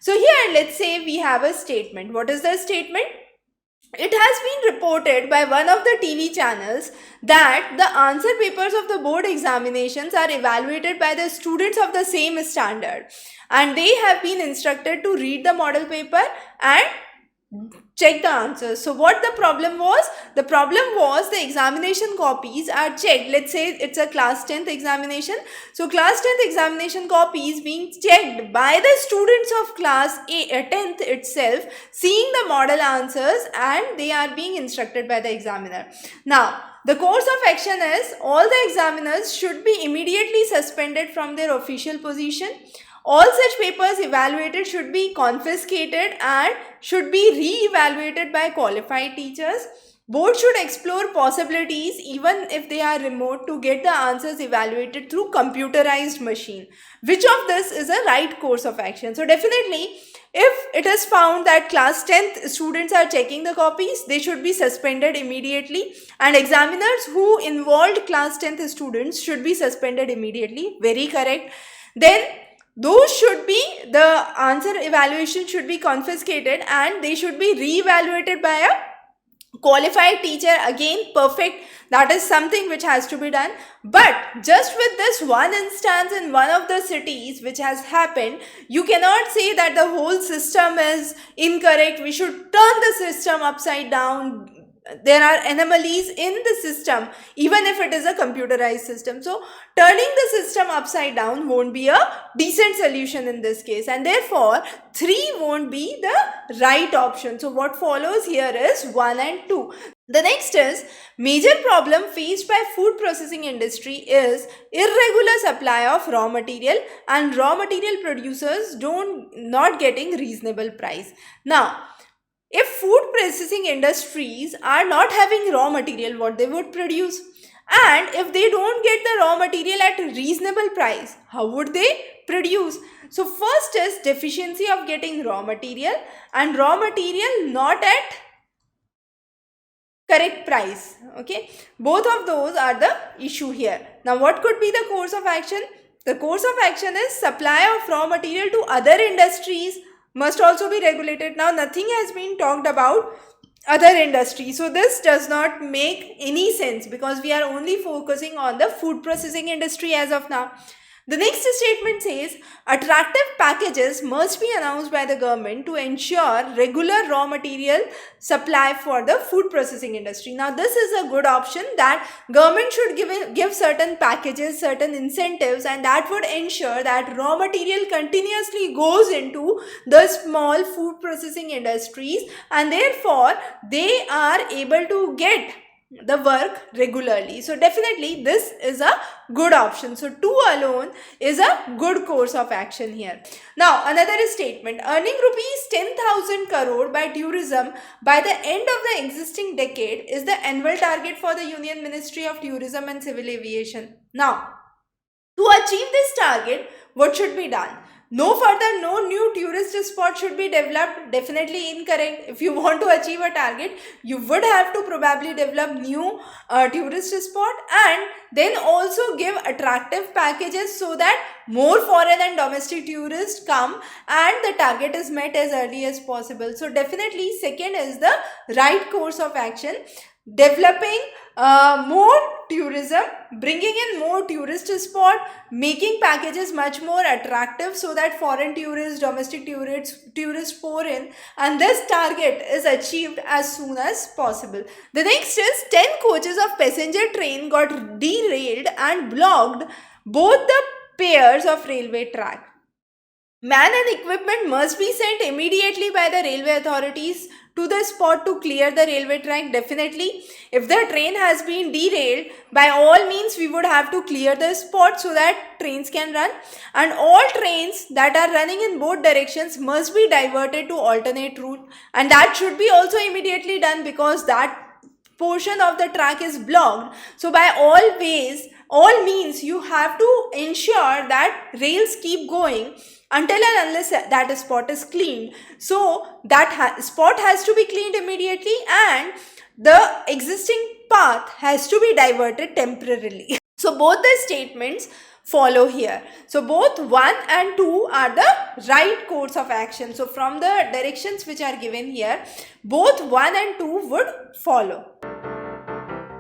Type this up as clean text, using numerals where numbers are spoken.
So here let's say we have a statement. What is the statement? It has been reported by one of the TV channels that the answer papers of the board examinations are evaluated by the students of the same standard, and they have been instructed to read the model paper and check the answers. So what the problem was? The problem was the examination copies are checked. Let's say it's a class 10th examination. So class 10th examination copies being checked by the students of class 10th itself, seeing the model answers, and they are being instructed by the examiner. Now, the course of action is all the examiners should be immediately suspended from their official position. All such papers evaluated should be confiscated and should be re-evaluated by qualified teachers. Board should explore possibilities, even if they are remote, to get the answers evaluated through computerized machine. Which of this is a right course of action? So definitely, if it is found that class 10th students are checking the copies, they should be suspended immediately, and examiners who involved class 10th students should be suspended immediately. Very correct. Then those should be, the answer evaluation should be confiscated and they should be re-evaluated by a qualified teacher. Again, perfect. That is something which has to be done. But just with this one instance in one of the cities which has happened, you cannot say that the whole system is incorrect. We should turn the system upside down. There are anomalies in the system, even if it is a computerized system. So turning the system upside down won't be a decent solution in this case, and therefore 3 won't be the right option. So what follows here is 1 and 2. The next is, major problem faced by food processing industry is irregular supply of raw material and raw material producers not getting reasonable price. Now, if food processing industries are not having raw material, what they would produce? And if they don't get the raw material at a reasonable price, how would they produce? So first is deficiency of getting raw material, and raw material not at correct price. Okay, both of those are the issue here. Now what could be the course of action? The course of action is supply of raw material to other industries must also be regulated. Now nothing has been talked about other industries, so this does not make any sense because we are only focusing on the food processing industry as of now. The next statement says, attractive packages must be announced by the government to ensure regular raw material supply for the food processing industry. Now this is a good option, that government should give certain packages, certain incentives, and that would ensure that raw material continuously goes into the small food processing industries, and therefore they are able to get the work regularly. So definitely this is a good option. So 2 alone is a good course of action here. Now another statement, earning rupees 10,000 crore by tourism by the end of the existing decade is the annual target for the Union Ministry of Tourism and Civil Aviation. Now, to achieve this target, what should be done? No new tourist spot should be developed. Definitely incorrect. If you want to achieve a target, you would have to probably develop new tourist spot, and then also give attractive packages so that more foreign and domestic tourists come and the target is met as early as possible. So definitely second is the right course of action. Developing more tourism, bringing in more tourist spot, making packages much more attractive so that foreign tourists, domestic tourists pour in, and this target is achieved as soon as possible. The next is 10 coaches of passenger train got derailed and blocked both the pairs of railway track. Man and equipment must be sent immediately by the railway authorities to the spot to clear the railway track. Definitely, if the train has been derailed, by all means we would have to clear the spot so that trains can run, and all trains that are running in both directions must be diverted to alternate route, and that should be also immediately done because that portion of the track is blocked. So by all means you have to ensure that rails keep going until and unless that spot is cleaned. So that spot has to be cleaned immediately, and the existing path has to be diverted temporarily. So both the statements follow here. So both 1 and 2 are the right course of action. So from the directions which are given here, both 1 and 2 would follow.